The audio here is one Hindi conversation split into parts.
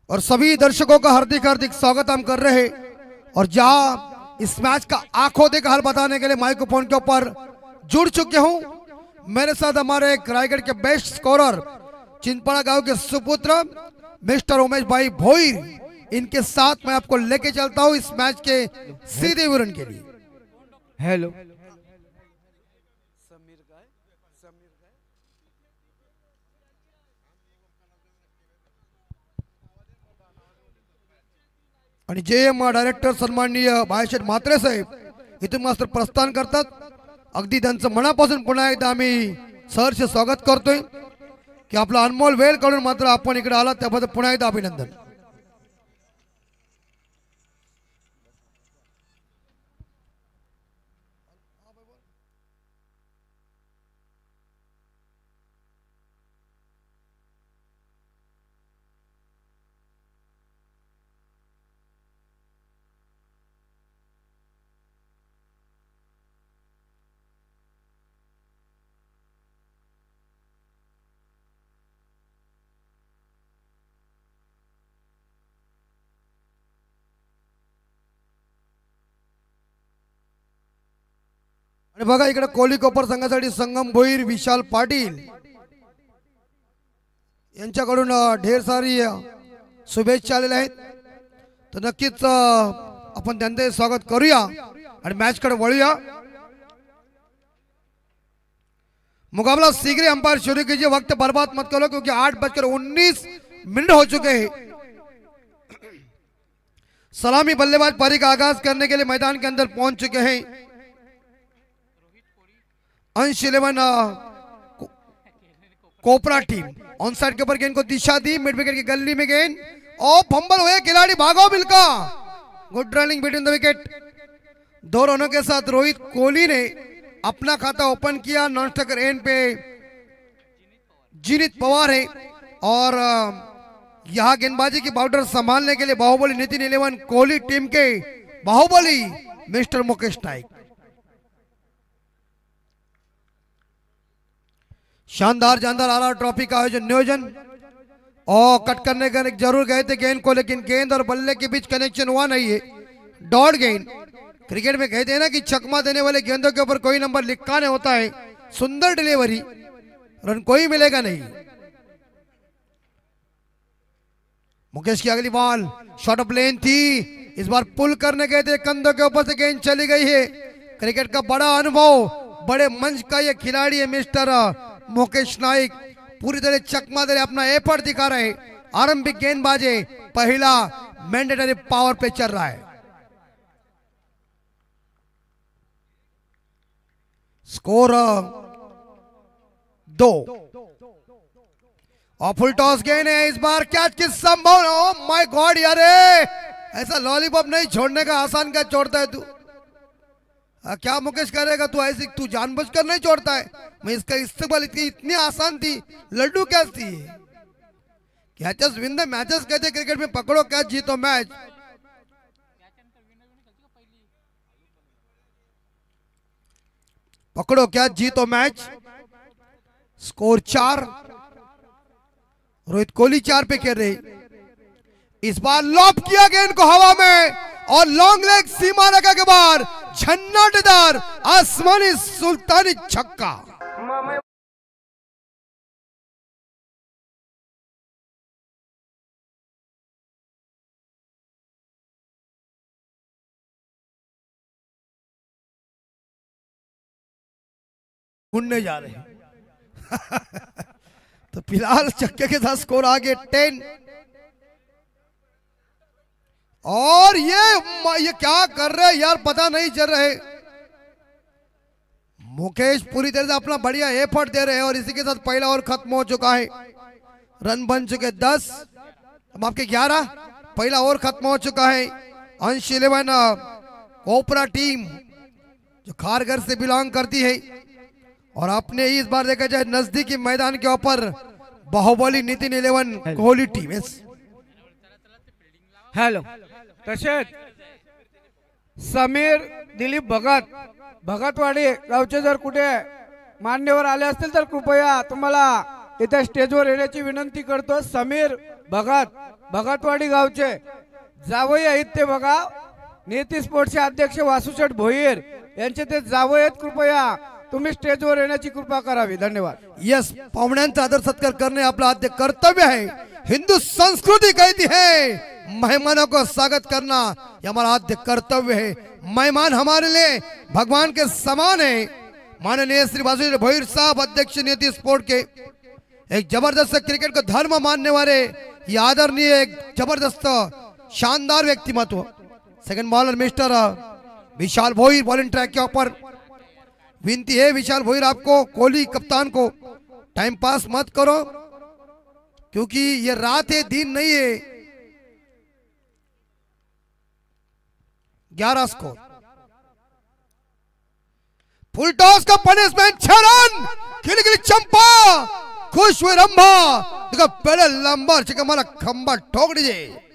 और सभी दर्शकों का हार्दिक हार्दिक स्वागत हम कर रहे हैं। और जहां इस मैच का आंखों देखा हाल बताने के लिए माइक्रोफोन के ऊपर जुड़ चुके हूं, मेरे साथ हमारे रायगढ़ के बेस्ट स्कोरर चिंतपाड़ा गांव के सुपुत्र मिस्टर उमेश भाई भोईर, इनके साथ मैं आपको लेके चलता हूं इस मैच के सीधे विवरण के लिए। हेलो आणि जेएम डायरेक्टर सन्माननीय भाईशेठ म्हात्रे साहेब इथून मास्तर प्रस्थान करतात। अगदी त्यांचं मनापासून पुन्हा एकदा आम्ही सहर्ष स्वागत करतोय की आपला अनमोल वेळ काढून मात्र आपण इकडे आलात त्याबद्दल पुन्हा एकदा अभिनंदन। आणि बघा इकडे कोहली कोपर संघासाठी संगम भोईर विशाल पाटील यांच्याकडून ढेर सारी शुभेच्छा आलेल्या आहेत। तर नक्कीच आपण त्यांचे स्वागत करूया आणि मॅच कडे वळूया। मुकाबला शीघ्र अंपायर शुरू कीजिए, वक्त बर्बाद मत करो क्योंकि 8:19 हो चुके हैं। सलामी बल्लेबाज पारी का आगाज करने के लिए मैदान के अंदर पहुंच चुके हैं। अंश 11 कोपरा टीम ऑन साइड के ऊपर गेंद को दिशा दी, मिड विकेट की गली में गेंद और फंबल हुए, खिलाड़ी भागो मिलका। Good running between the wicket. 2 रनों के साथ रोहित कोहली ने अपना खाता ओपन किया। नॉन स्ट्राइकर एंड पे जीनित पवार है और यहां गेंदबाजी की बाउंड्री संभालने के लिए बाहुबली नितिन 11 कोहली टीम के बाहुबली मिस्टर मुकेश नाइक। शानदार जानदार आला ट्रॉफी का आयोजन नियोजन और कट करने का जरूर गए थे गेंद को, लेकिन गेंद और बल्ले के बीच कनेक्शन हुआ नहीं है। डॉट गेंद क्रिकेट में कहते हैं ना कि छक्मा देने वाले गेंदों के ऊपर कोई नंबर लिखा नहीं होता है। सुंदर डिलीवरी, रन कोई मिलेगा नहीं। मुकेश की अगली बॉल शॉर्ट ऑफ लेन थी, इस बार पुल करने गए थे, कंधों के ऊपर से गेंद चली गई है। क्रिकेट का बड़ा अनुभव, बड़े मंच का ये खिलाड़ी है मिस्टर मुकेश नाइक। पूरी तरह चकमा दे अपना एफर्ट दिखा रहे। आरंभिक गेंदबाजी पहला मैंडेटरी पावर पे चल रहा है। स्कोर 2 और फुल टॉस गेंद है। इस बार कैच की संभावना। ओह माय गॉड यार, ऐसा लॉलीपॉप नहीं छोड़ने का, आसान क्या छोड़ता है तू? क्या मुकेश करेगा तू? ऐसे तू जानबूझकर नहीं छोड़ता है। मैं इसका इस्तेमाल इतनी आसान थी, लड्डू कैच थी। कैचेस विन द मैचेस कहते क्रिकेट में, पकड़ो कैच जीतो मैच। पकड़ो कैच जीतो मैच। स्कोर 4, रोहित कोहली 4 पे खेल रहे। इस बार लॉब किया गेंद को हवा में और लॉन्ग लेग सीमा रेखा के बाहर झन्नाटेदार आसमानी सुल्तानी छक्का। ढूंढने जा रहे हैं। तो फिलहाल छक्के के साथ स्कोर आगे 10। और ये क्या कर रहे हैं यार, पता नहीं चल रहे। मुकेश पूरी तरह से अपना बढ़िया एफर्ट दे रहे हैं और इसी के साथ पहला ओवर खत्म हो चुका है। रन बन चुके 10, अब आपके 11। पहला ओवर खत्म हो चुका है। अंश 11 कोपरा टीम जो खारघर से बिलोंग करती है और आपने इस बार देखा जाए नजदीकी मैदान के ऊपर बाहुबली नितिन 11 कोहली टीम। हेलो तसेच समीर दिलीप भगतवाडी गावचे जर कुठे मान्यवर आले असतील तर कृपया तुम्हाला इथे स्टेजवर येण्याची विनंती करतो। समीर भगत भगतवाडी गावचे जावई आहेत ते बघा, निती स्पोर्ट्सचे अध्यक्ष वासुशेठ भोईर यांचे ते जावई आहेत. कृपया तुम्ही स्टेजवर येण्याची कृपा करावी. धन्यवाद. यस, पाहुण्यांचा आदर सत्कार करणे आपलं आद्य कर्तव्य है. हिंदू संस्कृति कहती है मेहमानों को स्वागत करना ये हमारा आद्य कर्तव्य है. मेहमान हमारे लिए भगवान के समान है. माननीय श्री वासुदेव भोईर साहब अध्यक्ष नीति स्पोर्ट के एक जबरदस्त क्रिकेट को धर्म मानने वाले ये आदरणीय एक जबरदस्त शानदार व्यक्तिमत्व. सेकंड बॉलर मिस्टर विशाल भोईर बॉलिंग ट्रैक के ऊपर. विनती है विशाल भोईर आपको, कोहली कप्तान को, टाइम पास मत करो क्योंकि ये रात है, दिन नहीं है. 11 स्कोर. फुल टॉस का पनिशमेंट 6 रन. खिली चंपा खुश हुए रंभा. देखो पहले लंबा चिका मारा खंबा ठोक दीजिए.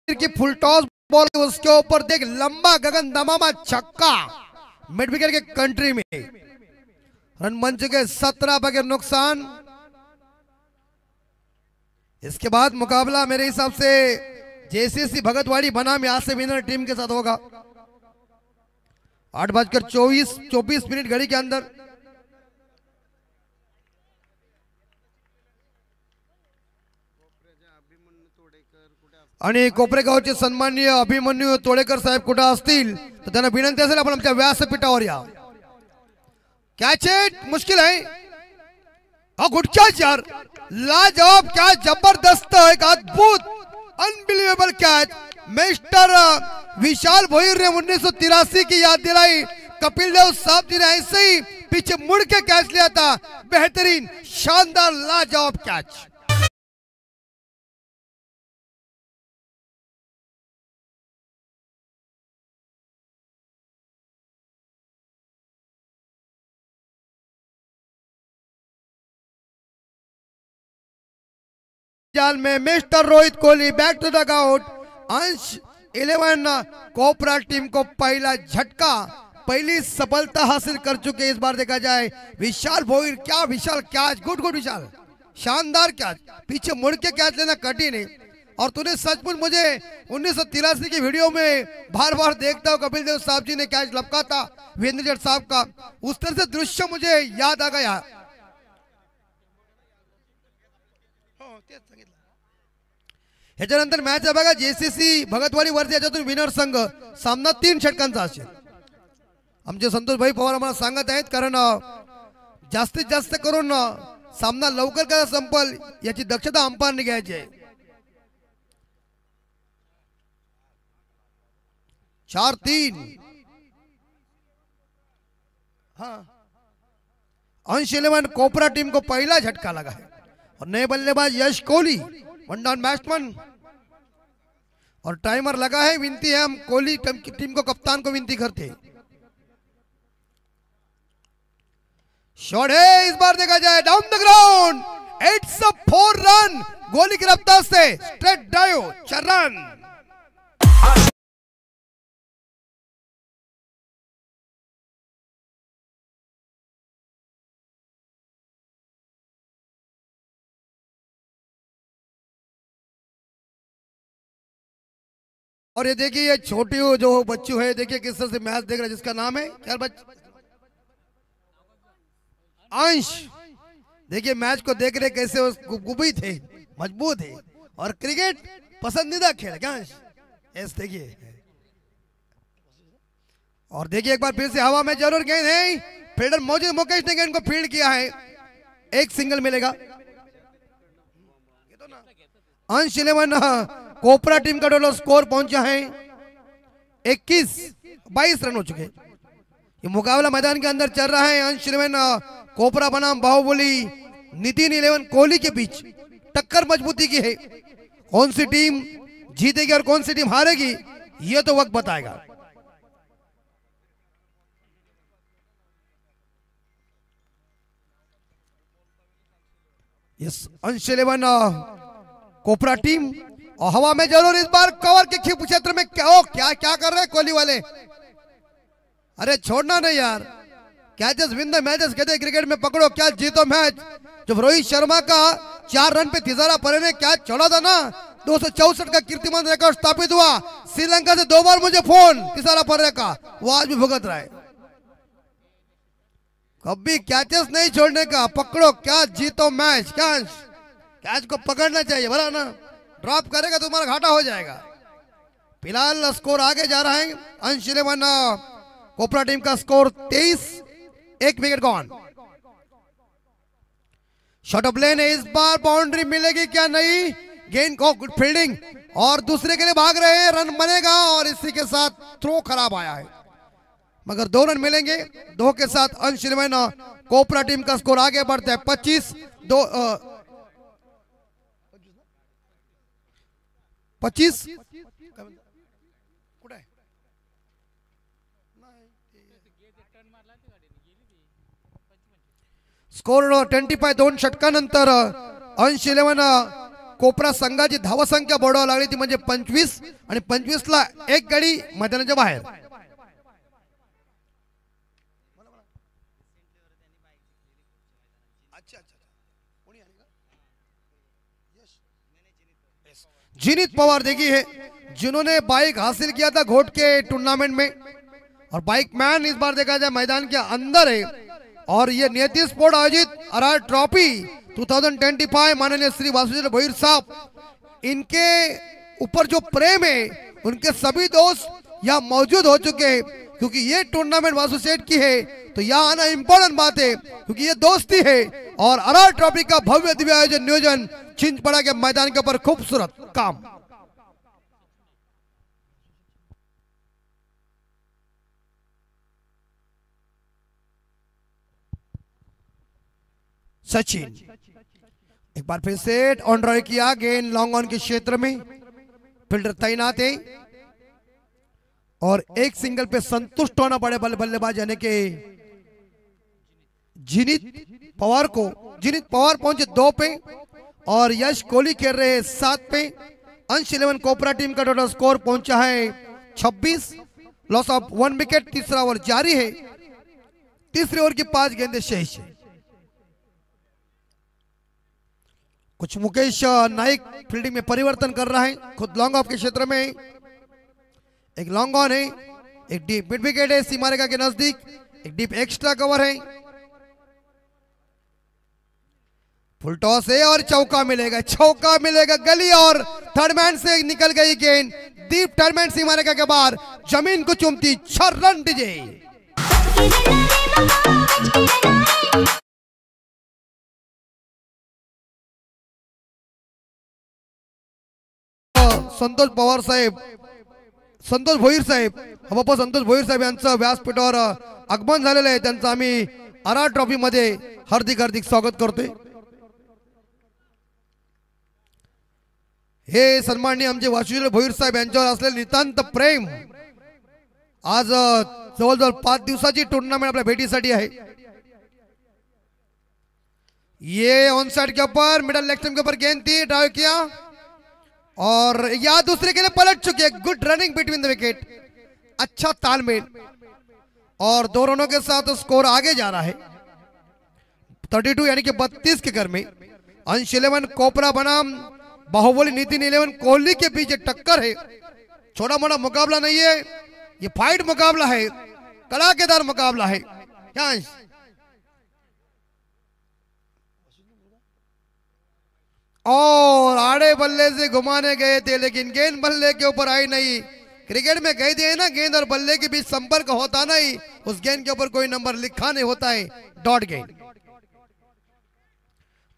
की फुल टॉस बॉल उसके ऊपर देख लंबा गगन दमामा छक्का मिड विकेट के कंट्री में. रन बन चुके 17 बगैर नुकसान. इसके बाद मुकाबला मेरे हिसाब से जेसीसी भगतवाड़ी बनाम यहां से विनर टीम के साथ होगा. 8:24 घड़ी के अंदर आणि कोपरेगावचे सन्माननीय अभिमन्यू तोडेकर साहेब कुठे असतील तर त्यांना विनंती असेल आपण आमच्या व्यासपीठावर या. कॅच इट मुश्किल आहे. गुड कॅच यार, लाजवाब कॅच, जबरदस्त, एक अद्भुत अनबिलीवेबल कैच. मिस्टर विशाल भोईर ने 1983 की याद दिलाई. कपिल देव साहब जी ने ऐसे ही पीछे मुड़ के कैच लिया था. बेहतरीन, शानदार, लाजवाब कैच. में mister Rohit Kohli back to the out. अंश 11 कोपरा टीम को पहला झटका, पहली सफलता हासिल कर चुके. इस बार देखा जाए विशाल भोईर, क्या विशाल कैच, गुड विशाल, शानदार कैच. पीछे मुड़ के कैच लेना कठिन है. और तूने सचमुच मुझे 1983 की वीडियो में बार बार देखता हूँ, कपिल देव साहब जी ने कैच लपका था वीरेंद्र जट साहब का, उस तरह से दृश्य मुझे याद आ गया. ह्याच्यानंतर मॅच आहे बघा जेसीसी भगतवाडी वरती. याच्यातून विनर संघ सामना 3 षटकांचा असेल. आमचे संतोष भाई पवार आम्हाला सांगत आहेत, कारण जास्तीत जास्त करून सामना लवकर कसा संपल याची दक्षता अंपायरने घ्यायची आहे. 4-3. हाँ, अंश 11 कोपरा टीम को पहला झटका लगा है. और नए बल्लेबाज यश कोहली, वन डाउन बैट्समैन, और टाइमर लगा है. विनती है, हम कोहली टीम को, कप्तान को विनती करते हैं. शॉट है, इस बार देखा जाए down the ground. It's a 4 run. गोली की रफ्तार से स्ट्रेट डायो 4 रन. और ये देखिए ये छोटी जो बच्चू है, देखिए किस तरह से मैच देख रहा है, जिसका नाम है क्या अंश. देखिए मैच को देख रहे कैसे गुबी थे, मजबूत है, और क्रिकेट पसंदीदा खेल है क्या अंश. ऐसे देखिए, और देखिए एक बार फिर से हवा में जरूर गेंद है. फील्डर मौजूद मुकेश ने गेंद को फील्ड किया है. एक सिंगल मिलेगा. अंश 11 कोपरा टीम का टोटल स्कोर पहुंचा है 21-22 रन हो चुके. ये मुकाबला मैदान के अंदर चल रहा है. अंश 11 कोपरा बनाम बाहुबली नितिन 11 कोहली के बीच टक्कर मजबूती की है. कौन सी टीम जीतेगी और कौन सी टीम हारेगी ये तो वक्त बताएगा. यस, अंश 11 कोपरा टीम और हवा में जरूर इस बार कवर के क्षेत्र में क्या क्या कर रहे हैं कोहली वाले। अरे छोड़ना नहीं यार, कैचेस विन द मैचेस कहते हैं क्रिकेट में, पकड़ो कैच जीतो मैच। जब रोहित शर्मा का 4 रन पे तिजारा परे ने कैच छोड़ा था ना, 264 का कीर्तिमान रिकॉर्ड स्थापित हुआ। श्रीलंका से 2 बार मुझे फोन तिजारा परे का, वो आज भी भुगत रहा है। कभी कैचेस नहीं छोड़ने का, पकड़ो कैच जीतो मैच। कैच को पकड़ना चाहिए भला ना, ड्रॉप करेगा तो तुम्हारा घाटा हो जाएगा। फिलहाल स्कोर आगे जा रहा है। अंश 11 कोपरा टीम का score 23, 1 wicket gone. Shot off लेन है, इस बार बाउंड्री मिलेगी क्या नहीं। गेंद को गुड फील्डिंग और दूसरे के लिए भाग रहे हैं, रन बनेगा और इसी के साथ थ्रो खराब आया है, मगर 2 रन मिलेंगे। 2 के साथ अंश 11 कोपरा टीम का स्कोर आगे बढ़ता है 25 2 25 स्कोर 25 2 षटकानंतर अंश 11 कोपरा संघाची धावसंख्या बोर्डावर लागली ती म्हणजे 25 आणि 25 ला 1 गडी मैदानाच्या बाहेर। जीनित पवार देखी है, जिन्होंने बाइक हासिल किया था घोट के टूर्नामेंट में, और बाइक मैन इस बार देखा जाए मैदान के अंदर है। और ये नियति स्पोर्ट आयोजित अरार ट्रॉफी 2025 माननीय श्री वासुदेव भोईर साहब, इनके ऊपर जो प्रेम है, उनके सभी दोस्त यहाँ मौजूद हो चुके हैं, क्योंकि ये टूर्नामेंट वासु सेठ की है तो यहाँ आना इंपॉर्टेंट बात है, क्योंकि ये दोस्ती है। और अरार ट्रॉफी का भव्य दिव्य आयोजन नियोजन छिंदपड़ा के मैदान के ऊपर खूबसूरत काम। सचिन एक बार फिर से ऑन ड्राइव किया, गेंद लॉन्ग ऑन के क्षेत्र में, फील्डर तैनात है और एक सिंगल पे संतुष्ट होना पड़े बल्लेबाज यानी के जिनित पवार को। जिनित पवार पहुंचे 2 पे और यश कोहली खेल रहे हैं 7 पे। अंश 11 कोपरा टीम का टोटल स्कोर पहुंचा है 26, लॉस ऑफ 1 विकेट। तीसरा ओवर जारी है, तीसरे ओवर की 5 गेंदें शेष है। कुछ मुकेश नाइक फील्डिंग में परिवर्तन कर रहा है, खुद लॉन्ग ऑफ के क्षेत्र में, एक लॉन्ग ऑन है, एक डीप मिड विकेट है सीमा रेखा के नजदीक, एक डीप एक्स्ट्रा कवर है। फुल टॉस है और चौका मिलेगा गली और थर्ड मैन से निकल गई गेंद, डीप थर्ड मैन सीमा रेखा के बाहर जमीन को चूमती 6 रन डीजे। संतोष पवार साहेब, संतोष भोईर साहेब, बाप्पा संतोष भोईर साहेब यांचं व्यासपीठावर आगमन झालेलं आहे, त्यांचं आम्ही अरार ट्रॉफी मध्ये हार्दिक हार्दिक स्वागत करतोय। हे सन्माननीय आमचे वासुदेव भोईर साहेब यांच्यावर असलेले नितांत प्रेम, आज जवळजवळ 5 दिवसाची टूर्नामेंट आपल्या भेटीसाठी आहे। ये ऑन साइड के ऊपर मिडल लेग स्टंप के ऊपर गेंद थी, ड्राइव किया और या दूसरे के लिए पलट चुके हैं। Good running between the wicket, अच्छा तालमेल और 2 रनों के साथ स्कोर आगे जा रहा है 32 यानी कि 32 के घर में। अंश 11 कोपरा बनाम बाहुबली नितिन 11 कोहली के बीच टक्कर है, छोटा मोटा मुकाबला नहीं है, ये फाइट मुकाबला है, कड़ाकेदार मुकाबला है। क्या अंश? और आड़े बल्ले से घुमाने गए थे लेकिन गेंद बल्ले के ऊपर आई नहीं। क्रिकेट में कह दिए ना, गेंद और बल्ले के बीच संपर्क होता नहीं, उस गेंद के ऊपर कोई नंबर लिखा नहीं होता है, डॉट गेंद।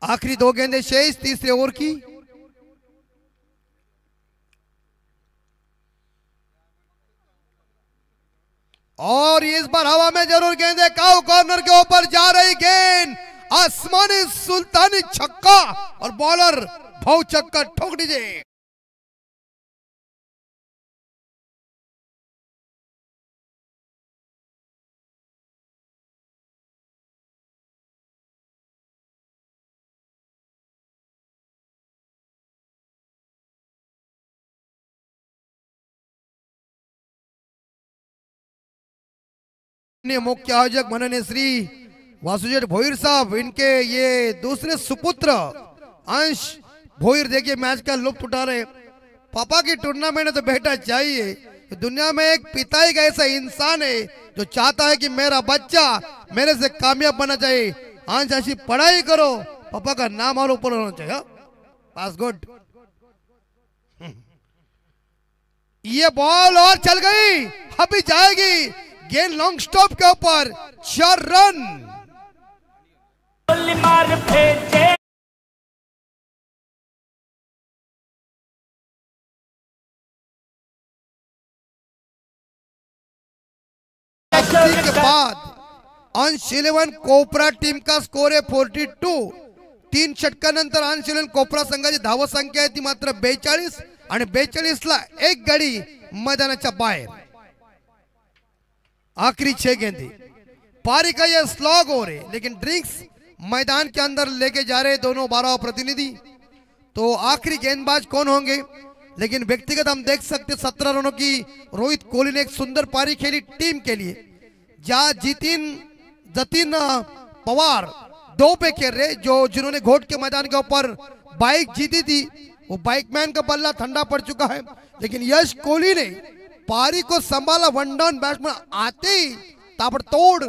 आखिरी 2 गेंदें शेष तीसरे ओवर की। और इस बार हवा में जरूर गेंदे, काउ कॉर्नर के ऊपर जा रही गेंद, आसमानी सुल्तानी छक्का और बॉलर भाव चक्का ठोक दीजिए। मुख्य आयोजक माननीय श्री वासुदेव भोईर साहब, इनके ये दूसरे सुपुत्र अंश भोईर देखिए मैच का लुत्फ उठा रहे। पापा की टूर्नामेंट है तो बेटा चाहिए। दुनिया में एक पिता ही ऐसा इंसान है जो चाहता है कि मेरा बच्चा मेरे से कामयाब बनना चाहिए। अंश ऐसी पढ़ाई करो, पापा का नाम और ऊपर होना चाहिए। पास गुड। ये बॉल और चल गई, अभी जाएगी गेंद लॉन्ग स्टॉप के ऊपर, 4 रन। के बाद अंश 11 कोपरा टीम का स्कोर है 42। 3 षटकानंतर अंश 11 कोपरा संघाची धाव संख्या आहे ती मात्र 42 आणि 42 ला एक गडी मैदानाच्या बाहेर। आखिरी 6 गेंदे, पारी का यह स्लॉग हो रहे, लेकिन ड्रिंक्स मैदान के अंदर लेके जा रहे दोनों 12 प्रतिनिधि। तो आखिरी गेंदबाज कौन होंगे, लेकिन व्यक्तिगत हम देख सकते 17 रनों की रोहित कोहली ने एक सुंदर पारी खेली टीम के लिए। जतिन पवार 2 पे खेल रहे, जो जिन्होंने घोट के मैदान के ऊपर बाइक जीती थी, वो बाइकमैन का बल्ला ठंडा पड़ चुका है। लेकिन यश कोहली ने पारी को संभाला, 1 डाउन बैट्समैन आते ही ताबड़तोड़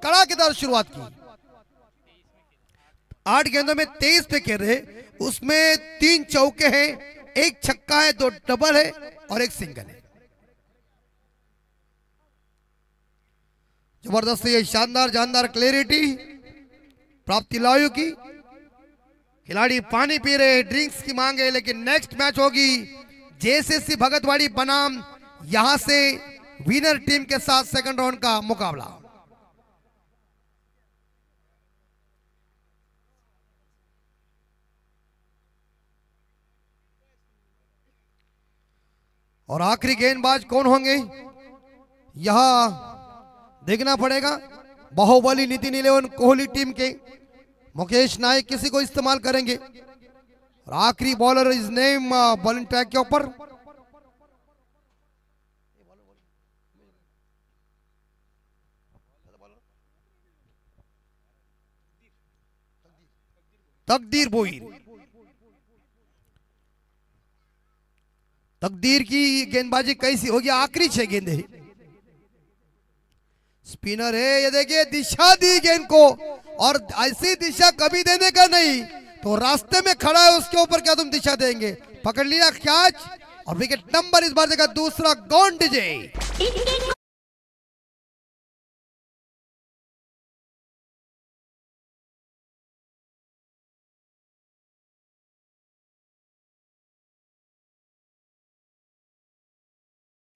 कड़ाकेदार शुरुआत की। 8 गेंदों में 23 पे खेल रहे, उसमें 3 चौके हैं, 1 छक्का है, 2 डबल है और 1 सिंगल है। जबरदस्त ये शानदार जानदार क्लैरिटी प्राप्ति लायु की। खिलाड़ी पानी पी रहे, ड्रिंक्स की मांगे, लेकिन नेक्स्ट मैच होगी जेसीसी भगतवाड़ी बनाम, यहां से विनर टीम के साथ सेकंड राउंड का मुकाबला। और आखिरी गेंदबाज कौन होंगे यहां देखना पड़ेगा। बाहुबली नितिन 11 कोहली टीम के मुकेश नायक किसी को इस्तेमाल करेंगे। और आखिरी बॉलर इस नेम बॉलिंग ट्रैक के ऊपर तकदीर भोईर। तकदीर की गेंदबाजी कैसी होगी, आखिरी 6 गेंदे। स्पिनर है, ये देखिए दिशा दी गेंद को, और ऐसी दिशा कभी देने का नहीं, तो रास्ते में खड़ा है उसके ऊपर क्या तुम दिशा देंगे। पकड़ लिया कैच और विकेट नंबर इस बार देगा दूसरा गॉन डीजे।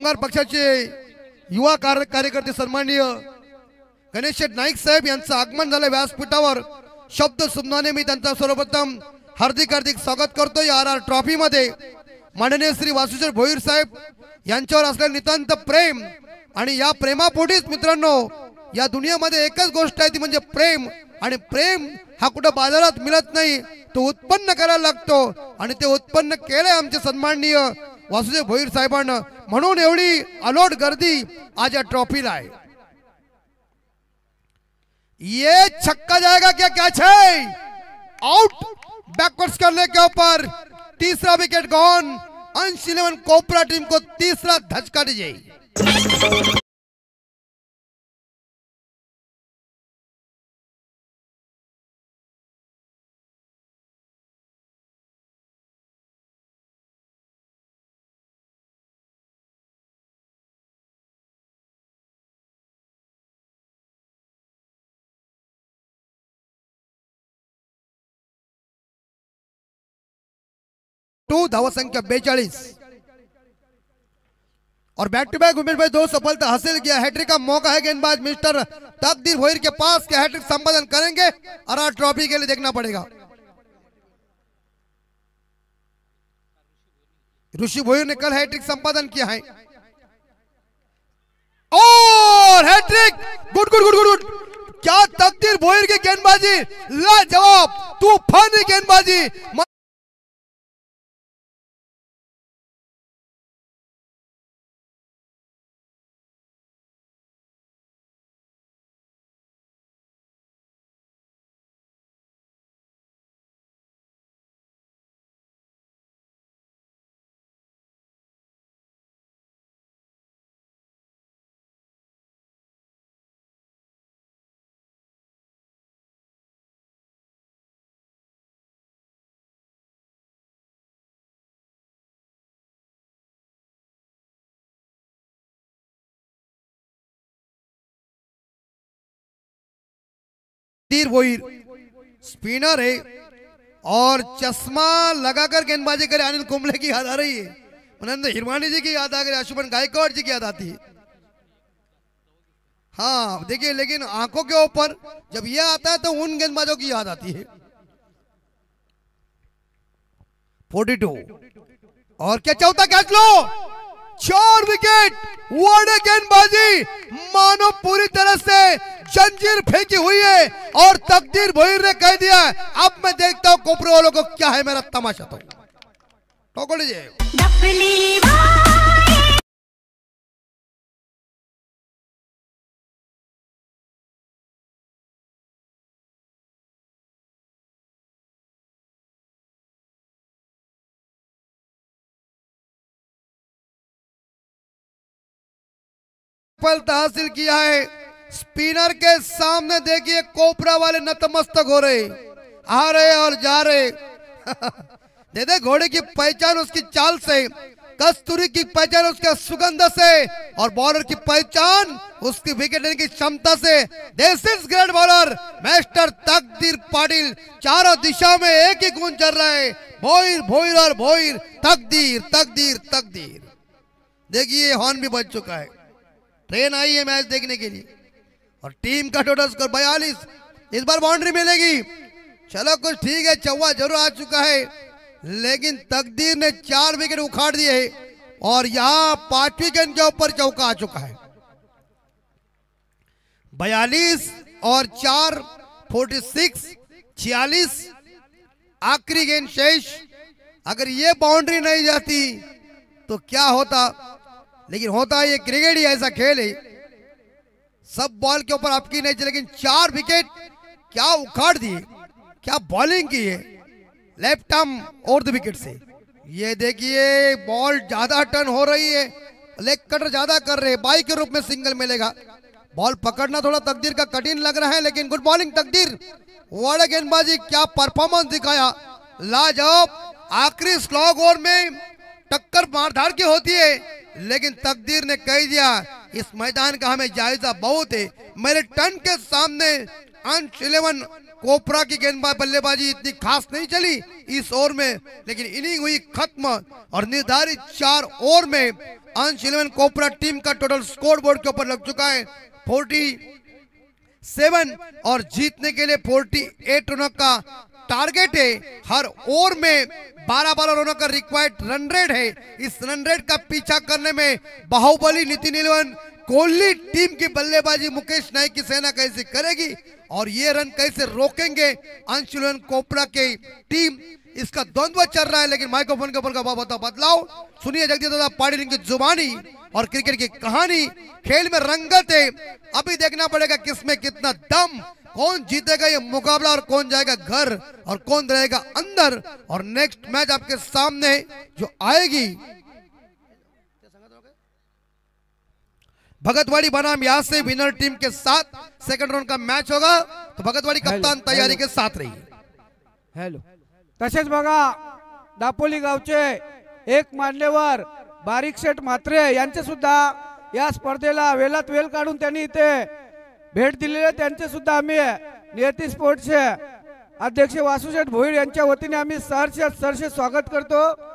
पक्षाचे युवा कार्यकर्ते सन्माननीय गणेश नाईक साहेब यांचं आगमन झालं व्यासपीठावर। शब्द सुमनाने मी त्यांचा सर्वप्रथम हार्दिक स्वागत करतो या RR ट्रॉफी मध्ये। माननीय श्री वासुदेव भोईर साहेब यांच्यावर असलेलं नितांत प्रेम, आणि या प्रेमापोटीच मित्रांनो या दुनियामध्ये एकच गोष्ट आहे ती म्हणजे प्रेम। आणि प्रेम हा कुठे बाजारात मिळत नाही, तो उत्पन्न करायला लागतो, आणि ते उत्पन्न केले आमचे सन्माननीय वासुदेव भोईर साहेबांना, म्हणून एवढी अलोट गर्दी आज या ट्रॉफीला आहे। ये छक्का जाएगा क्या, कैच है, आउट, बैकवर्ड्स करने के ऊपर तीसरा विकेट गॉन। अंश 11 कोपरा टीम को तीसरा धचका दीजिए। धावा संख्या 42 और बैक टू बैक उमेश भाई 2 सफलता हासिल किया। हैट्रिक का मौका है गेंदबाज मिस्टर तकदीर भोईर के पास, के हैट्रिक संपादन करेंगे। RR ट्रॉफी के लिए देखना पड़ेगा। ऋषि भोईर ने कल हैट्रिक संपादन किया है और hat-trick, good good good good. क्या तकदीर भोईर की गेंदबाजी, लाजवाब तूफानी गेंदबाजी। तकदीर भोईर स्पिनर है और चश्मा लगाकर गेंदबाजी करे अनिल कुंबले की याद आ रही है, मनंद हिरवानी जी की याद आ गई, अशुभन गायकवाड़ जी की याद आती है। हाँ देखिए, लेकिन आंखों के ऊपर जब ये आता है तो उन गेंदबाजों की याद आती है। 42 और क्या चौथा catch low, 4 wicket. What a गेंदबाजी, मानो पूरी तरह से जंजीर फेंकी हुई है और तकदीर भोईर ने कह दिया अब मैं देखता हूं कोपरे वालों को क्या है मेरा तमाशा। तो टोको लीजिए। हासिल किया है, स्पिनर के सामने देखिए कोपरा वाले नतमस्तक हो रहे, आ रहे और जा रहे। दे दे घोड़े की पहचान उसकी चाल से, कस्तूरी की पहचान उसके सुगंध से और बॉलर की पहचान उसकी विकेट लेने की क्षमता से। This is great bowler mister तकदीर पाटिल। चारों दिशा में एक ही गुण चल रहा है, भोईर भोईर और भोईर, तकदीर तकदीर तकदीर। देखिए हॉर्न भी बज चुका है, ट्रेन आई है मैच देखने के लिए और टीम का टोटल स्कोर 42। इस बार बाउंड्री मिलेगी, चलो कुछ ठीक है, चौवा जरूर आ चुका है, लेकिन तकदीर ने 4 विकेट उखाड़ दिए और यहां 5वीं गेंद के ऊपर चौका आ चुका है। 42 और 4 46 46 आखिरी गेंद शेष। अगर ये बाउंड्री नहीं जाती तो क्या होता, लेकिन होता है ये क्रिकेट ही ऐसा खेल है, सब बॉल के ऊपर आपकी नहीं चली, लेकिन 4 विकेट क्या उखाड़ दिए, क्या बॉलिंग की है लेफ्ट आर्म और द विकेट से। ये देखिए बॉल ज्यादा टर्न हो रही है, लेग कटर ज्यादा कर रहे हैं, बाई के रूप में सिंगल मिलेगा। बॉल पकड़ना थोड़ा तकदीर का कठिन लग रहा है, लेकिन गुड बॉलिंग तकदीर, वाड़ा गेंदबाजी, क्या परफॉर्मेंस दिखाया, लाजवाब। आखिरी स्लॉग ओवर में टक्कर मारधार की होती है, लेकिन तकदीर ने कह दिया इस मैदान का हमें जायजा बहुत है, मेरे टर्न के सामने अंश 11 कोपरा की गेंदबाजी बल्लेबाजी इतनी खास नहीं चली इस ओवर में, लेकिन इनिंग हुई खत्म और निर्धारित 4 ओवर में अंश 11 कोपरा टीम का टोटल स्कोर बोर्ड के ऊपर लग चुका है 47 और जीतने के लिए 48 रनों का टारगेट है। हर ओवर में 12 रनों का रिक्वायर्ड रन रेट है। इस रन रेट का पीछा करने में बाहुबली नितिन इलेवन कोहली टीम की बल्लेबाजी मुकेश नायक की सेना कैसे करेगी और ये रन कैसे रोकेंगे अंश 11 कोपरा की टीम, इसका द्वंद्व चल रहा है। लेकिन माइक्रोफोन के ऊपर का बहुत बदलाव सुनिए जगदीश दादा पाटिल की जुबानी और क्रिकेट की कहानी, खेल में रंगत है, अभी देखना पड़ेगा किसमें कितना दम, कौन जीतेगा ये मुकाबला और कौन जाएगा घर और कौन रहेगा अंदर। और नेक्स्ट मैच आपके सामने जो आएगी भगतवाड़ी बनाम यहाँ से विनर टीम के साथ सेकंड राउंड का मैच होगा, तो भगतवाड़ी कप्तान तैयारी के साथ रही। हॅलो, तसेच बघा दापोली गावचे एक मान्यवर बारीक शेठ म्हात्रे यांचे सुद्धा या स्पर्धेला वेळात वेळ काढून त्यांनी इथे भेट दिलेले, त्यांचे सुद्धा आम्ही नियती स्पोर्ट्सचे अध्यक्ष वासुशेठ भोईर यांच्या वतीने आम्ही सहर्ष स्वागत करतो।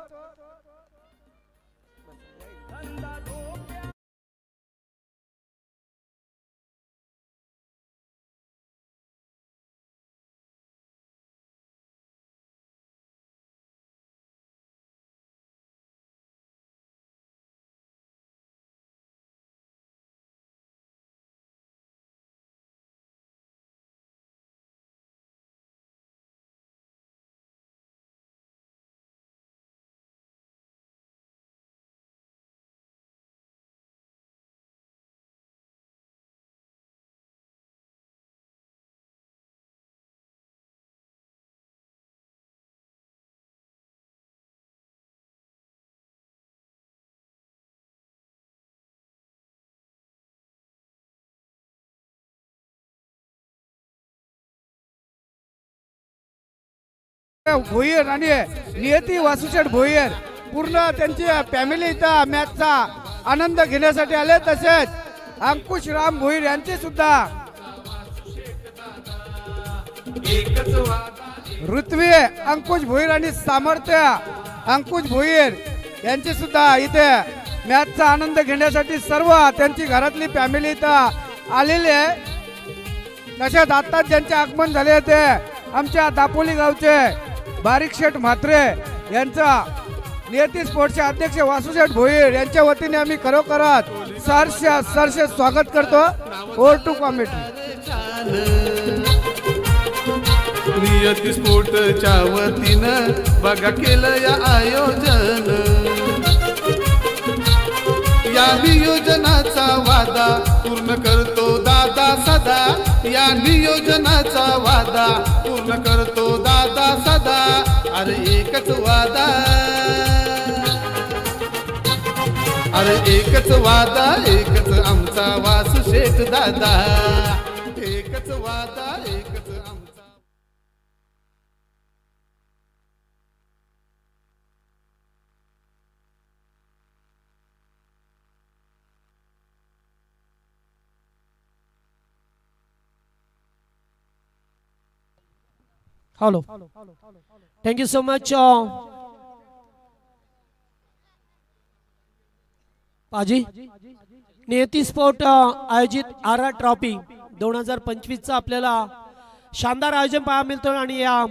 भोईर आणि नियती वासुशेठ भोईर पूर्ण त्यांची फॅमिली इथं मॅचचा आनंद घेण्यासाठी आले। तसेच अंकुश राम भोईर यांचे सुद्धा ऋत्वी अंकुश भोईर आणि सामर्थ्य अंकुश भोईर यांची सुद्धा इथे मॅचचा आनंद घेण्यासाठी सर्व त्यांची घरातली फॅमिली इथं आलेली आहे. तशाच आत्ताच ज्यांचे आगमन झाले होते आमच्या दापोली गावचे बारीक शेठ म्हात्रे यांचा नियती स्पोर्ट्सचे अध्यक्ष वासुशेठ भोईर यांच्या वतीने आम्ही खरोखरच सहर्ष स्वागत करतो. Over to commentary. नियती स्पोर्टच्या वतीनं बघा केलं या आयोजन. या नियोजनाचा वादा पूर्ण करतो दादा सदा. या नियोजनाचा वादा पूर्ण करतो दादा सदा. अरे एकच वादा, अरे एकच वादा, एकच आमचा वासुशेठ दादा. एकच वादा, एकच आमचा. Hello. Thank you so much. पाजी नियती स्पोर्ट आयोजित आरा ट्रॉफी 2025 आपल्याला शानदार आयोजन पाहायला मिळतं. आणि या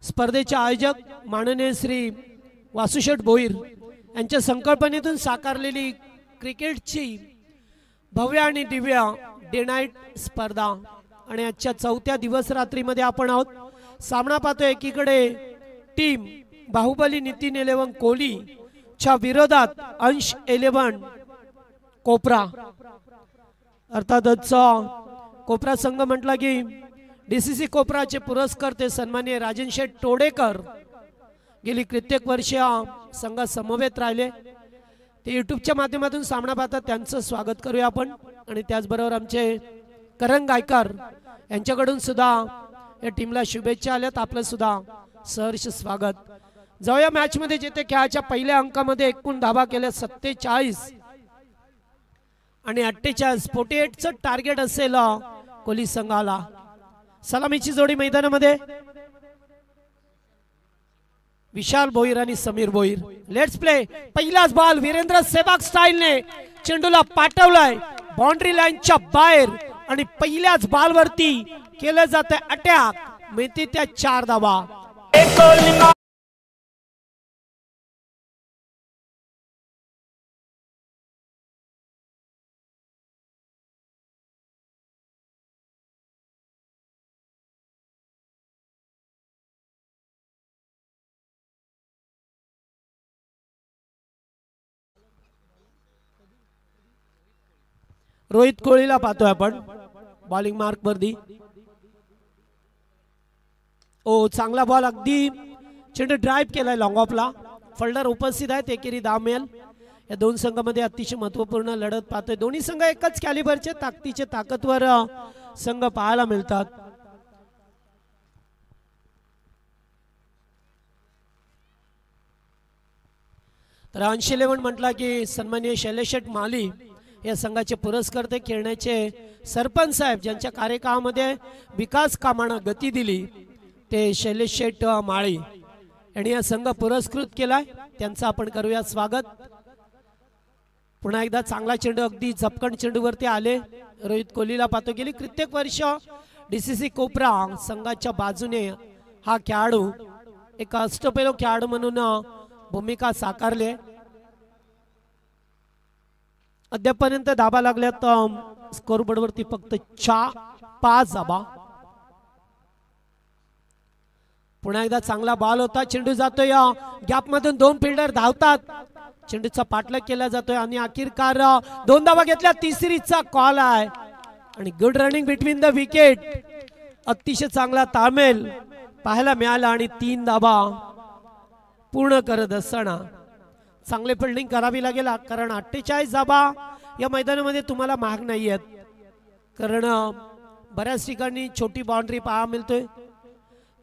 स्पर्धेचे आयोजक माननीय श्री वासुशेठ भोईर यांच्या संकल्पनेतून साकारलेली क्रिकेटची भव्य आणि दिव्य डे नाईट स्पर्धा. आणि आजच्या 4थ्या दिवस रात्रीमध्ये आपण आहोत. सामना पाहतोय एकीकडे टीम बाहुबली नितीन 11 कोहली च्या विरोधात अंश 11 कोपरा. अर्थातच कोपरा संघ म्हटला की डीसीसी कोपराचे पुरस्कर्ते सन्माननीय राजन शेठ टोडेकर गेली कित्येक वर्ष संघात समवेत राहिले. ते यूट्यूबच्या माध्यमातून सामना पाहतात, त्यांचं स्वागत करूया आपण. आणि त्याचबरोबर आमचे करण गायकर यांच्याकडून सुद्धा या टीमला शुभेच्छा आल्यात. आपलं सुद्धा सहर्ष स्वागत. जाऊया मॅच मध्ये. जिथे खेळाच्या पहिल्या अंकामध्ये एकूण धावा केल्या 47 आणि 48. 48चं टार्गेट असेल कोहली संघाला. सलामीची जोडी मैदानामध्ये विशाल भोईर आणि समीर भोईर. Let's play. पहिलाच बॉल वीरेंद्र सेहवाग स्टाईलने चेंडूला पाठवलाय बाउंड्री लाईनच्या बाहेर आणि पहिल्याच बॉलवरती केलं जातं अटॅक. मिळते त्या 4 धावा. रोहित कोहलीला पाहतोय आपण बॉलिंग मार्क वरती. ओ चांगला बॉल, अगदी चेंडू ड्राइव्ह केलाय लॉंग ऑफला. फल्डर उपस्थित आहेत. एकेरी 10 मिळेल. या दोन संघांमध्ये अतिशय महत्वपूर्ण लढत पाहतोय. दोन्ही संघ एकच कॅलिबरचे ताकदीचे ताकदवर संघ पाहायला मिळतात. तर अंश 11 म्हटला की सन्माननीय शैलेश शेठ माली या संघाचे पुरस्कर्ते, खेळण्याचे सरपंच साहेब ज्यांच्या कार्यकाळामध्ये विकास कामांना गती दिली ते शैलेश शेठ माळी यांनी हा संघ पुरस्कृत केलाय. त्यांचं आपण करूया स्वागत. पुन्हा एकदा चांगला चेंडू, अगदी झपकण चेंडूवरती आले. रोहित कोहलीला पाहतो. गेली कित्येक वर्ष डीसीसी कोपरा संघाच्या बाजूने हा खेळाडू एक अष्टपैलू खेळाडू म्हणून भूमिका साकारली. अद्यापर्यंत धाबा लागल्यात स्कोरबोर्ड वरती फक्त 5 धाबा. पुन्हा एकदा चांगला बॉल होता. चेंडू जातोय गॅप मधून 2 फिल्डर धावतात. चेंडूचा पाठलाग केला जातोय आणि अखेरकार 2 धावा घेतल्या. तिसरीचा कॉल आहे आणि good running between the wicket. अतिशय चांगला ताळमेळ पाहायला मिळाला आणि 3 धावा पूर्ण करत असताना चांगले फिल्डिंग करावी लागेल. कारण 48 धावा या मैदानामध्ये तुम्हाला महाग नाही आहेत. कारण बऱ्याच ठिकाणी छोटी बाउंड्री पाहायला मिळतोय.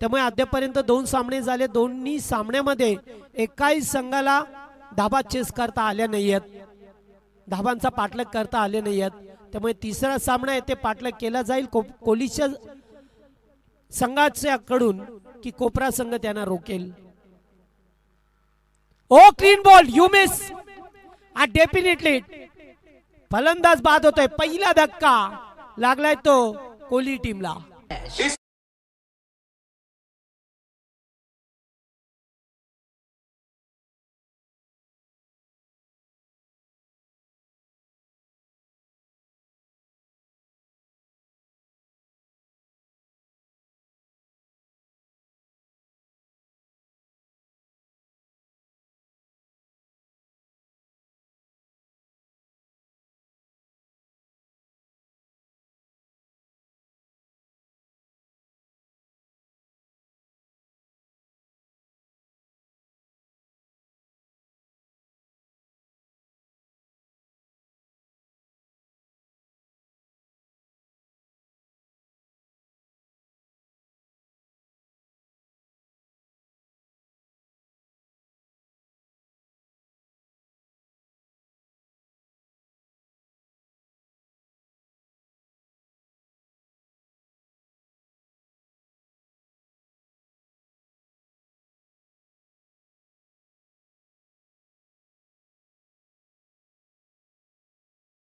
त्यामुळे अद्यापर्यंत 2 सामने झाले. दोन्ही सामन्यामध्ये एकाही संघाला धाबा चेस करता आल्या नाही आहेत. धाबांचा पाठलाग करता आले नाही आहेत. त्यामुळे तिसरा सामना येथे पाठलाग केला जाईल. कोहलीच्या संघाच्याकडून की कोपरा संघ त्यांना रोकेल. Oh clean ball, you miss. Definitely फलंदाज बाद होतोय. पहिला धक्का लागलाय तो कोहली टीमला.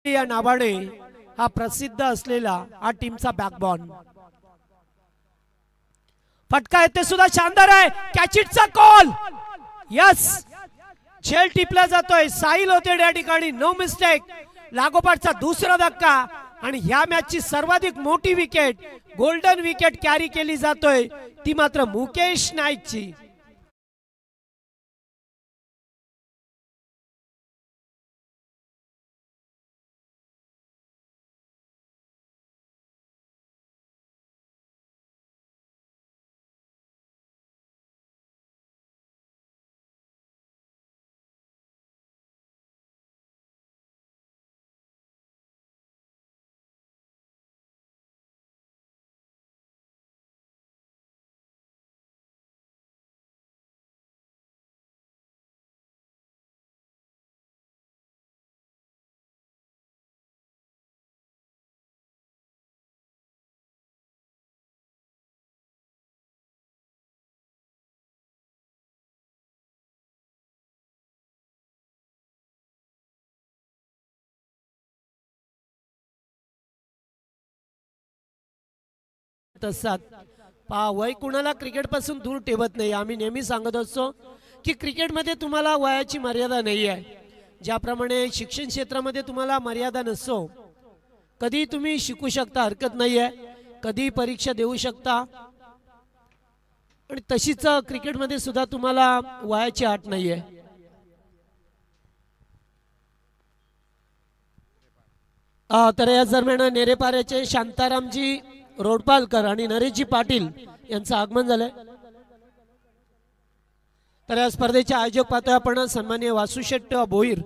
या नावाने हा प्रसिद्ध असलेला हा टीमचा बॅकबॉन. फटका येते सुद्धा शानदार आहे. Catch इटचा call. यस, झेल टिपला जातोय. साहिल होते या ठिकाणी. No mistake. लागोपाठचा दुसरा धक्का आणि ह्या मॅचची सर्वाधिक मोठी विकेट, गोल्डन विकेट कॅरी केली जातोय ती मात्र मुकेश नाईकची. वय कुणाला क्रिकेट पासून दूर ठेवत नाही. आम्ही नेहमी सांगत असतो की क्रिकेटमध्ये तुम्हाला वयाची मर्यादा नाही आहे. ज्याप्रमाणे शिक्षण क्षेत्रामध्ये तुम्हाला मर्यादा नसतो, कधी तुम्ही शिकू शकता, हरकत नाही आहे, कधी परीक्षा देऊ शकता. आणि तशीच क्रिकेटमध्ये सुद्धा तुम्हाला वयाची अट नाही आहे. तर या दरम्यान नेरेपाऱ्याचे शांतारामजी रोडपालकर आणि नरेशजी पाटील यांचं आगमन झालंय. तर या स्पर्धेचे आयोजक पाहतोय आपण सन्माननीय वासुशेट्ट भोईर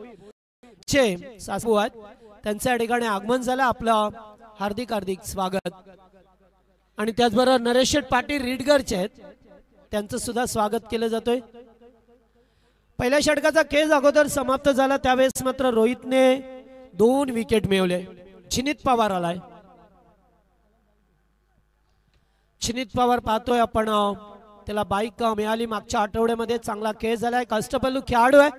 चे सासू आहेत. त्यांच्या ठिकाणी आगमन झालं. आपलं हार्दिक हार्दिक स्वागत. आणि त्याचबरोबर नरेश पाटील रीडगरचे आहेत, त्यांचं सुद्धा स्वागत केलं जातोय. पहिल्या षटकाचा खेळ अगोदर समाप्त झाला त्यावेळेस मात्र रोहितने 2 विकेट मिळवले. चिनीत पवार आलाय. चिनीत पवार पाहतोय आपण, त्याला बाईक मिळाली मागच्या आठवड्यामध्ये. चांगला खेळ झालाय. कष्टपल्लू खेळाडू आहे.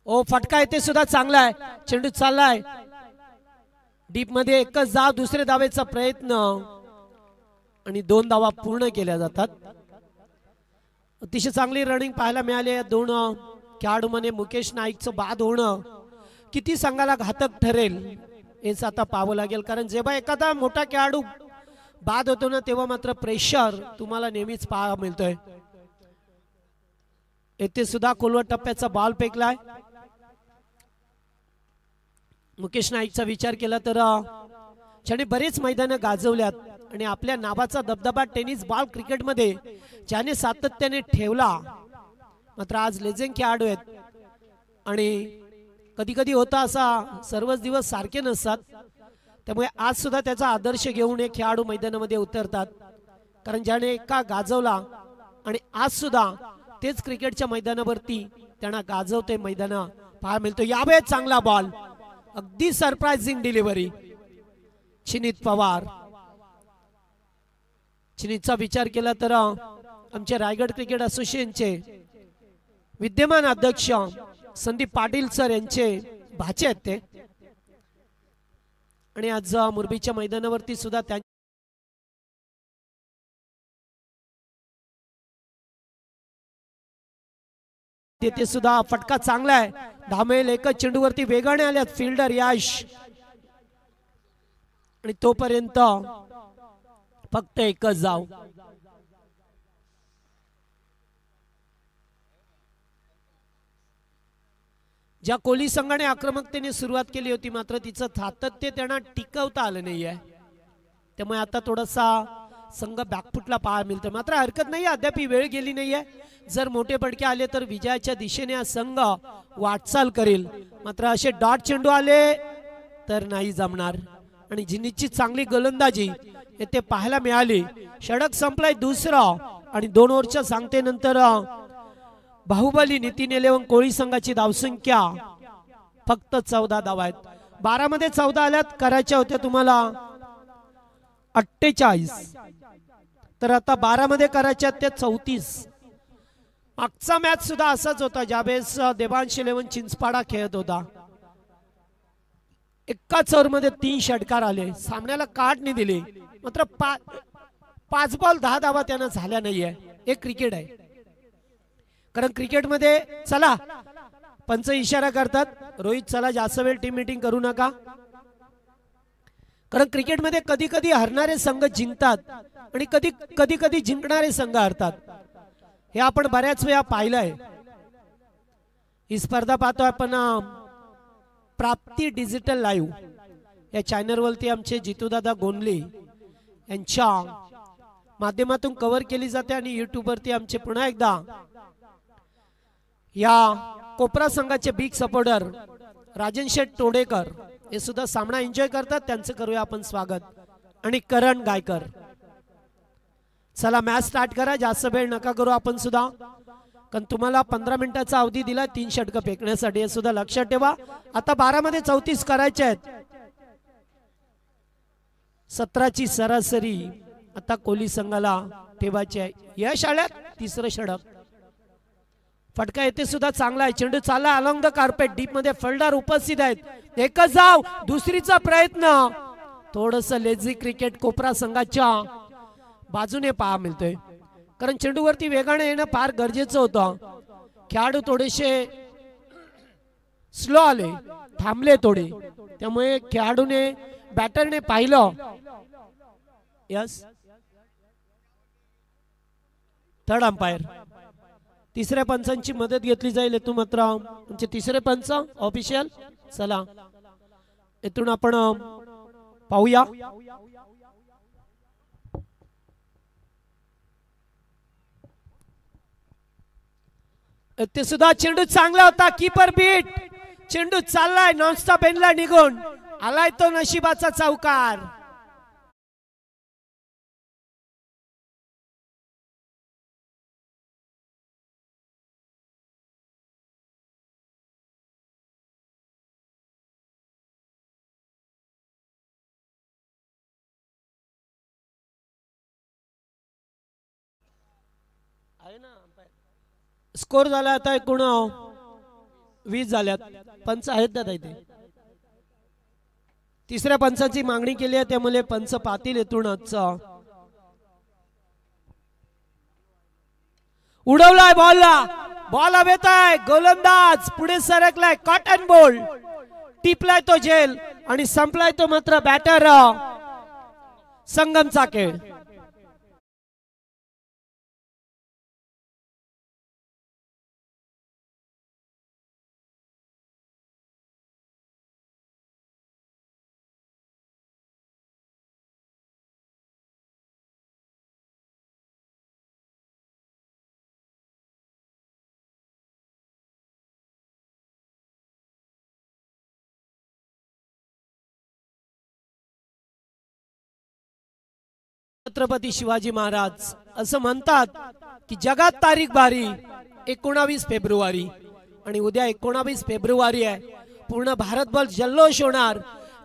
ओ फटका येते सुद्धा चांगला आहे. चेंडू चाललाय डीप मध्ये. एकच धाव, दुसरे धावेचा प्रयत्न आणि 2 धावा पूर्ण केल्या जातात. अतिशय चांगली रनिंग पाहायला मिळाली. 2 खेळाडूमध्ये मुकेश नाईकचं बाद होणं किती संघाला घातक ठरेल हेच आता पाहावं लागेल. कारण जेव्हा एखादा मोठा खेळाडू बाद होतो ना, तेव्हा मात्र प्रेशर तुम्हाला नेहमीच पाहायला मिळतोय. येथे सुद्धा खोलवर टप्प्याचा बॉल फेकलाय. मुकेश नाईकचा विचार केला तर ज्याने बरेच मैदानं गाजवल्यात आणि आपल्या नावाचा दबदबा टेनिस बॉल क्रिकेटमध्ये ज्याने सातत्याने ठेवला, मात्र आज लेजेंड खेळाडू आहेत. आणि कधी कधी होता असा, सर्वच दिवस सारखे नसतात. त्यामुळे आज सुद्धा त्याचा आदर्श घेऊन एक खेळाडू मैदानामध्ये उतरतात. कारण ज्याने एका गाजवला आणि आज सुद्धा तेच क्रिकेटच्या मैदानावरती त्यांना गाजवते मैदान पाहायला मिळतो। यावेळेस चांगला बॉल, अगदी सरप्राइजिंग डिलिव्हरी चिनीत पवार। चिनीतचा विचार केला तर आमचे रायगड क्रिकेट असोसिएशनचे विद्यमान अध्यक्ष संदीप पाटील सर यांचे भाचे आहेत ते, आणि आज मुरबीच्या मैदानावरती सुद्धा तिथे सुद्धा फटका चांगला आहे। धामेल एकच चेंडूवरती वेगाने आल्यात फिल्डर यश, आणि तोपर्यंत फक्त एकच जाव। ज्या कोहली संघाने आक्रमकतेने सुरुवात केली होती मात्र तिचं सातत्य त्यांना टिकवता आलं नाहीये, त्यामुळे आता थोडासा संघ बॅकफुटला पाहायला मिळतो। मात्र हरकत नाही, अद्याप वेळ गेली नाहीये। जर मोठे फटके आले तर विजयाच्या दिशेने हा संघ वाटचाल करेल, मात्र असे डॉट चेंडू आले तर नाही जमणार। आणि जिनीची चांगली गोलंदाजी येथे पाहायला मिळाली। षटक संपलाय दुसरं, आणि 2 ओव्हरच्या सांगतेनंतर बाहुबली नितीन 11 कोळी संघाची धावसंख्या फक्त 14 धावा आहेत। 12 मध्ये 14 आल्यात, करायच्या होत्या तुम्हाला 48, तर आता 12 मध्ये करायच्या त्या 34। मागचा मॅच सुद्धा असाच होता, ज्यावेळेस देवांश 11 चिंचपाडा खेळत होता। एकाच ओव्हर मध्ये 3 षटकार आले, सामन्याला काट नाही दिली, मात्र 5 बॉल 10 धावा त्यांना झाल्या नाहीये। एक क्रिकेट आहे, कारण क्रिकेटमध्ये चला पंच इशारा करतात, रोहित चला जास्त वेळ टीम मीटिंग करू नका, कारण क्रिकेटमध्ये कधी कधी हरणारे संघ जिंकतात आणि कधी कधी जिंकणारे संघ हरतात। हे आपण बऱ्याच वेळा पाहिलंय। ही स्पर्धा पाहतोय आपण प्राप्ती डिजिटल लाईव्ह या चॅनलवरती आमचे जितूदादा गोंडले यांच्या माध्यमातून कव्हर केली जाते, आणि युट्यूब वरती आमचे पुन्हा एकदा या कोपरा संघाचे बिग सपोर्टर राजन शेठ टोडेकर हे सुद्धा सामना एन्जॉय करतात, त्यांचं करूया आपण स्वागत। आणि करण गायकर, चला मॅच स्टार्ट करा, जास्त वेळ नका करू आपण सुद्धा, कारण तुम्हाला 15 मिनिटाचा अवधी दिला 3 षटक फेकण्यासाठी, हे सुद्धा लक्षात ठेवा। आता 12 मध्ये 34 करायचे आहेत, 17ची सरासरी आता कोहली संघाला ठेवायची आहे। यश आल्यात, तिसरं षटक, फटका येथे सुद्धा चांगला आहे। चेंडू चालला अलॉंग द कार्पेट, डीप मध्ये फिल्डर उपस्थित आहेत, एकच जाव, दुसरीचा प्रयत्न, थोडस लेझी क्रिकेट कोपरा संघाच्या बाजूने पाहा मिळतोय, कारण चेंडूवरती वेगाने येणं फार गरजेचं होतं। खेळाडू थोडेसे स्लो आले, थांबले थोडे, त्यामुळे खेळाडूने बॅटरने पाहिलं। यस, थर्ड अंपायर, तिसऱ्या पंचांची मदत घेतली जाईल येथून, मात्र आमचे तिसरे पंच ऑफिशियल। चला येथून आपण पाहूया। ते सुद्धा चेंडू चांगला होता, कीपर बीट, चेंडू चाललाय नॉनस्टॉप एंडला निघून, आलाय तो नशिबाचा चौकार। स्कोर झाला आता एकूण 20 झाल्यात, पंच आहेत दादा इथे। तिसऱ्या पंचाची मागणी केली आहे, त्यामुळे पंच पातील येथूनच। उडवलाय बॉलला, बॉल हवेत आहे, गोलंदाज पुढे सरकलाय, कॉटन बॉल टिपलाय तो झेल, आणि संपलाय तो मात्र बॅटर संगमचा खेळ। छत्रपती शिवाजी महाराज असं म्हणतात की जगात तारीख बारी 19 फेब्रुवारी, आणि उद्या 19 फेब्रुवारी आहे. पूर्ण भारतभर जल्लोष होणार.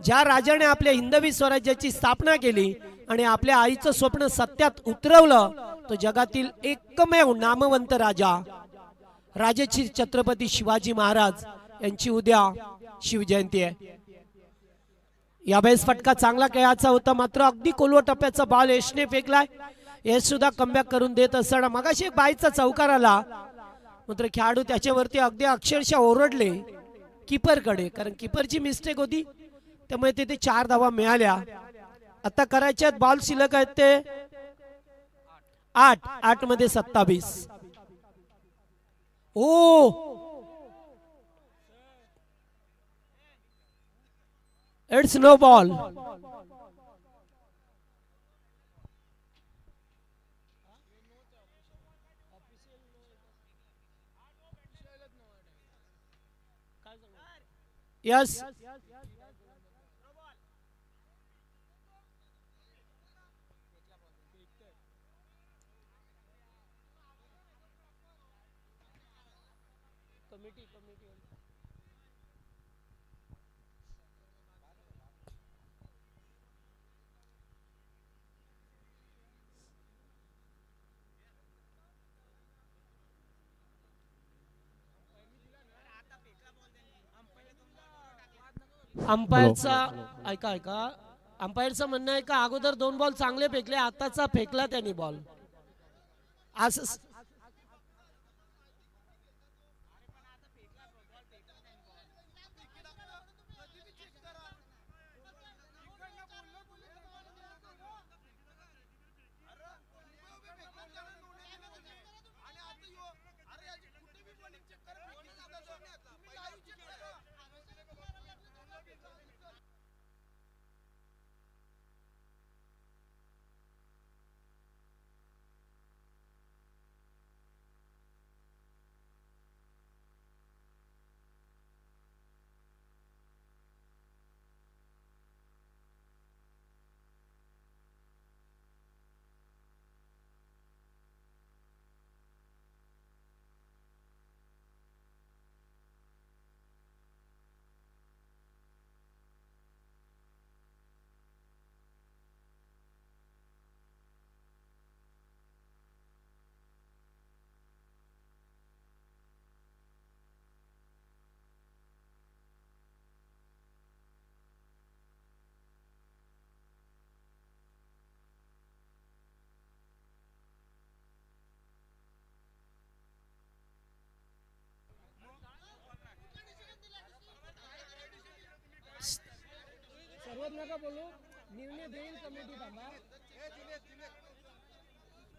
ज्या राजाने आपल्या हिंदवी स्वराज्याची स्थापना केली आणि आपल्या आईचं स्वप्न सत्यात उतरवलं तो जगातील एकमेव नामवंत राजा राजश्री छत्रपती शिवाजी महाराज यांची उद्या शिवजयंती आहे. यावेळेस फटका चांगला खेळाचा होता, मात्र अगदी कोलवा टप्प्याचा बॉल यशने फेकलाय. यश सुद्धा कमबॅक करून देत असताना मगाशी एक बाईचा चौकार आला, मात्र खेळाडू त्याच्यावरती अगदी अक्षरशः ओरडले कीपरकडे, कारण कीपरची मिस्टेक होती त्यामुळे तिथे 4 धावा मिळाल्या. आता करायच्यात बॉल शिल्लक आहेत ते 8 मध्ये 27. Oh it's no ball. Yes अंपायरचा ऐका अंपायरचं म्हणणं आहे का अगोदर 2 बॉल चांगले फेकले, आताचा फेकला त्यांनी बॉल असं.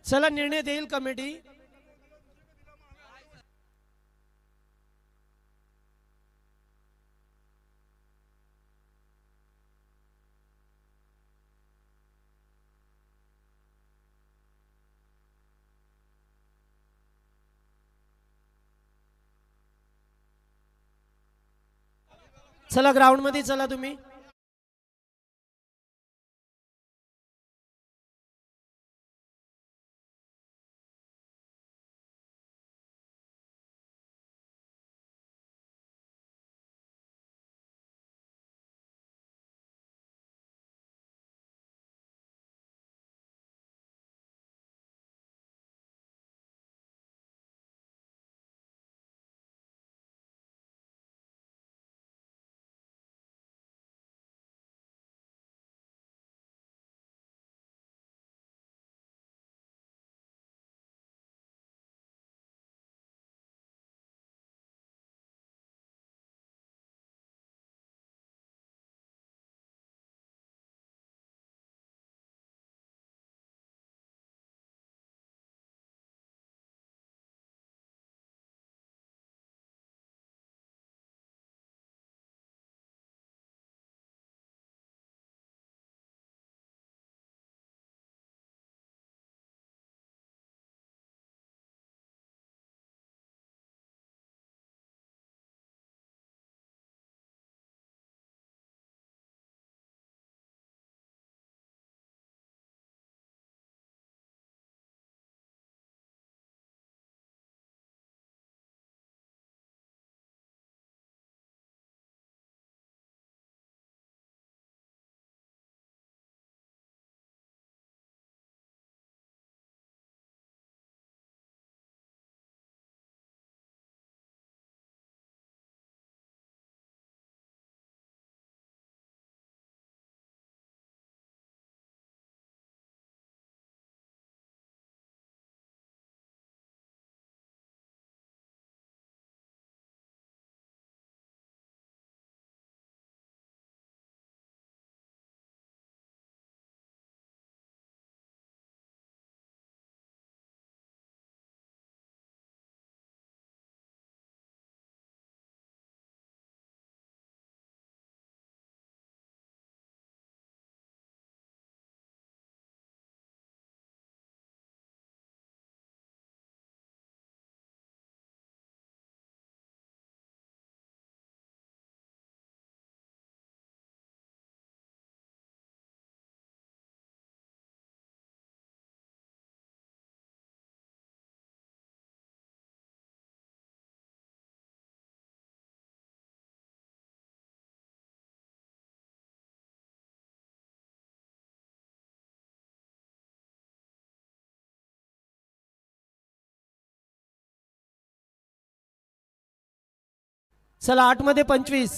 चला निर्णय देईल कमिटी. चला ग्राउंड मध्ये चला तुम्ही. चला 8 मध्ये 25.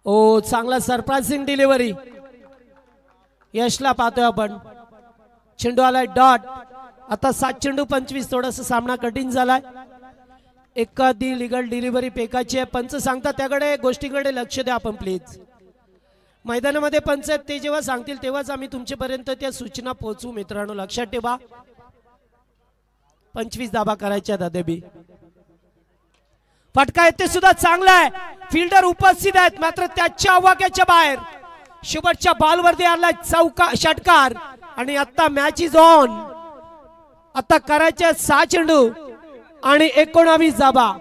ओ चांगला सरप्राइजिंग डिलिव्हरी यशला पाहतोय आपण. चेंडू आलाय डॉट. आता 7 चेंडू 25. थोडासा सामना कठीण झालाय. एखादी लिगल डिलिव्हरी पेकाची आहे. पंच सांगतात त्याकडे गोष्टीकडे लक्ष द्या आपण प्लीज. मैदानामध्ये पंच आहेत ते जेव्हा सांगतील तेव्हाच आम्ही तुमच्यापर्यंत त्या सूचना पोहोचवू. मित्रांनो लक्षात ठेवा. 25 धाबा करायच्या दादेबी. फटका येते सुद्धा चांगला आहे. फिल्डर उपस्थित आहेत मात्र त्याच्या आवाक्याच्या बाहेर. शुभटच्या बॉलवरती आला षटकार आणि आता मॅच इज ऑन. आता करायचे 6 चेंडू आणि 19 धाबा.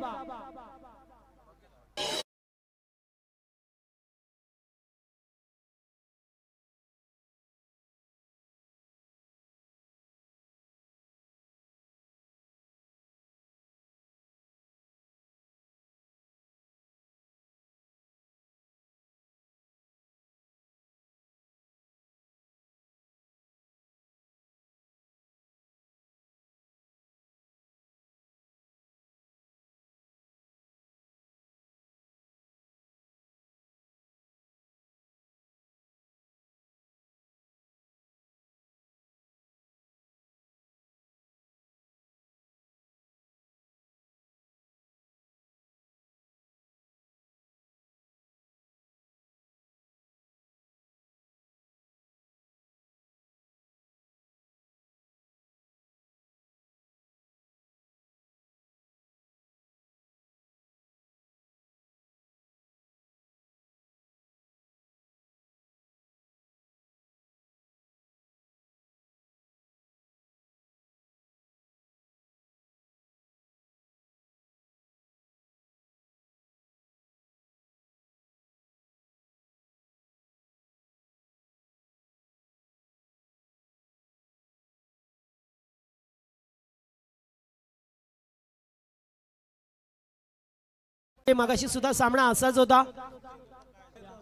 मागाशी सुद्धा सामना असाच होता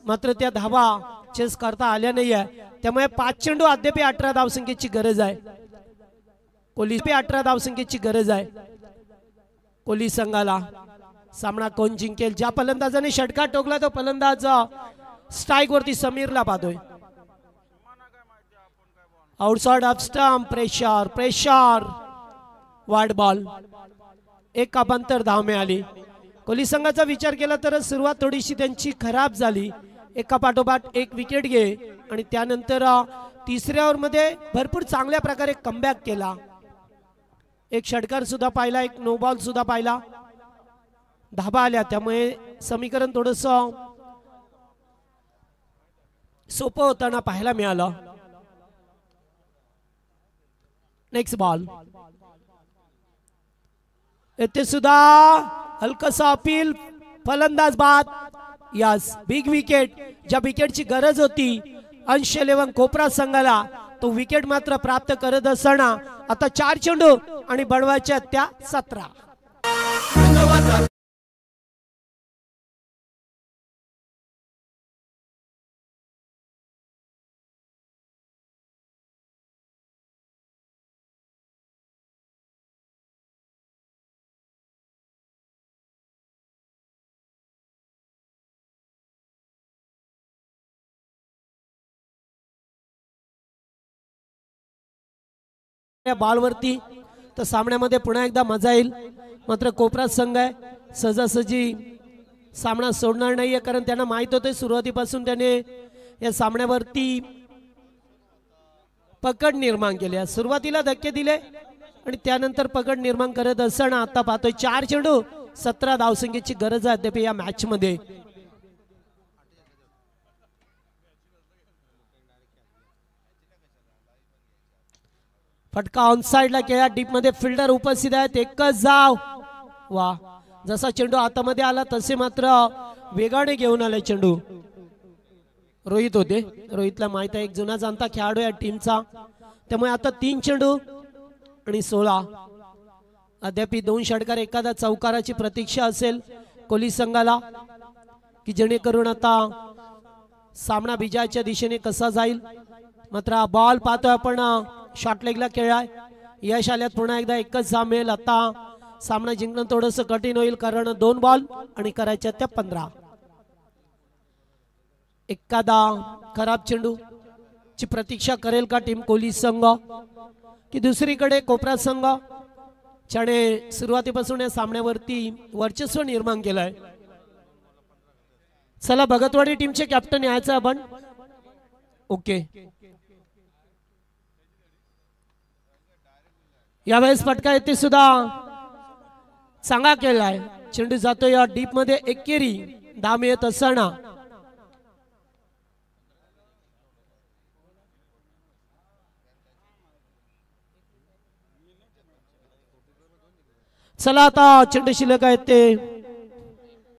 मात्र त्या धावा चेस करता आल्या नाहीये. त्यामुळे 5 चेंडू अद्याप 18 धावसंख्येची गरज आहे. कोहली 18 धावसंख्येची गरज आहे कोहली संघाला. सामना कोण जिंकेल? ज्या फलंदाजाने षटकार टोकला तो फलंदाज स्ट्राइक वरती समीरला पाहतोय. Outside off stump. Pressure pressure wide ball. एक कापांतर धाव मिळाली. कोहली संघाचा विचार केला तर सुरुवात थोडीशी त्यांची खराब झाली. एका पाठोपाठ एक विकेट घे आणि त्यानंतर तिसऱ्या ओव्हरमध्ये भरपूर चांगल्या प्रकारे कमबॅक केला. एक षटकार सुद्धा पाहिला. एक नो बॉल सुद्धा पाहिला. धाबा आल्या त्यामुळे समीकरण थोडस सोपं होताना पाहायला मिळालं. Next ball. येथे सुद्धा हलकसा अपील. फलंदाज बाद. Yes big wicket. ज्या विकेटची गरज होती अंश 11 कोपरा संघाला तो विकेट मात्र प्राप्त करत असताना आता 4 चेंडू आणि बनवायच्या त्या 17. बॉलवरती तर सामन्यामध्ये पुन्हा एकदा मजा येईल. मात्र कोपरा संघ आहे सहजासहजी सामना सोडणार नाहीये कारण त्यांना माहित होते सुरुवातीपासून त्याने या सामन्यावरती पकड निर्माण केली. सुरुवातीला धक्के दिले आणि त्यानंतर पकड निर्माण करत असताना आता पाहतोय 4 चेंडू 17 धावसंख्येची गरज आहे अद्याप या मॅच मध्ये. फटका ऑन साइडला केला. डीप मध्ये फिल्डर उपस्थित आहेत. एकच धाव. वा जसा चेंडू हातामध्ये आला तसे मात्र वेगाने घेऊन आले चेंडू. रोहित होते. रोहितला माहित आहे एक जुना जाणता खेळाडू या टीमचा. त्यामुळे आता 3 चेंडू आणि 16. अद्याप 2 षटकार एखादा चौकाराची प्रतीक्षा असेल कोहली संघाला की जेणेकरून आता सामना विजयाच्या दिशेने कसा जाईल. मात्र बॉल पाहतोय आपण शॉर्ट लेगला खेळाय. यश आल्यात पुन्हा एकदा एकच सामेल. आता सामना जिंकणं थोडस कठीण होईल कारण 2 बॉल आणि करायच्या त्या 15. एखादा खराब चेंडू ची प्रतीक्षा करेल का टीम कोहली संघ की दुसरीकडे कोपरा संघ ज्याने सुरुवातीपासून या सामन्यावरती वर्चस्व निर्माण केलंय. चला भगतवाडी टीमचे कॅप्टन यायचं आपण. ओके यावेळेस फटका येते सुद्धा चांगला केलाय. चेंडू जातो या डीप मध्ये एकेरी धाम येत असताना चला आता चेंडू शिल्लक आहेत ते